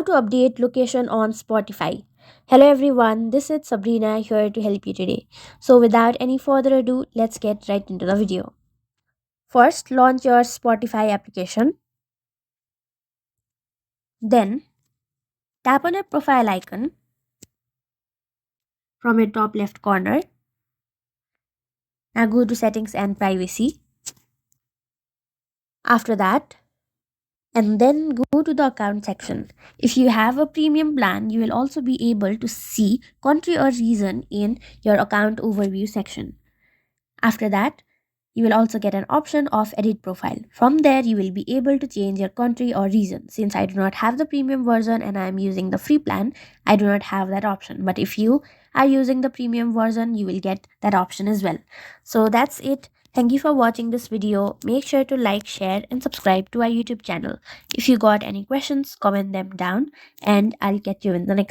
to update location on Spotify. Hello everyone, this is Sabrina here to help you today. So without any further ado, let's get right into the video. First, launch your Spotify application. Then, tap on your profile icon from your top left corner. Now go to settings and privacy. After that, and then go to the account section. If you have a premium plan, you will also be able to see country or region in your account overview section. After that, you will also get an option of edit profile. From there, you will be able to change your country or region. Since I do not have the premium version and I am using the free plan, I do not have that option. But if you are using the premium version, you will get that option as well. So that's it. Thank you for watching this video. Make sure to like, share and subscribe to our YouTube channel. If you got any questions, comment them down and I'll catch you in the next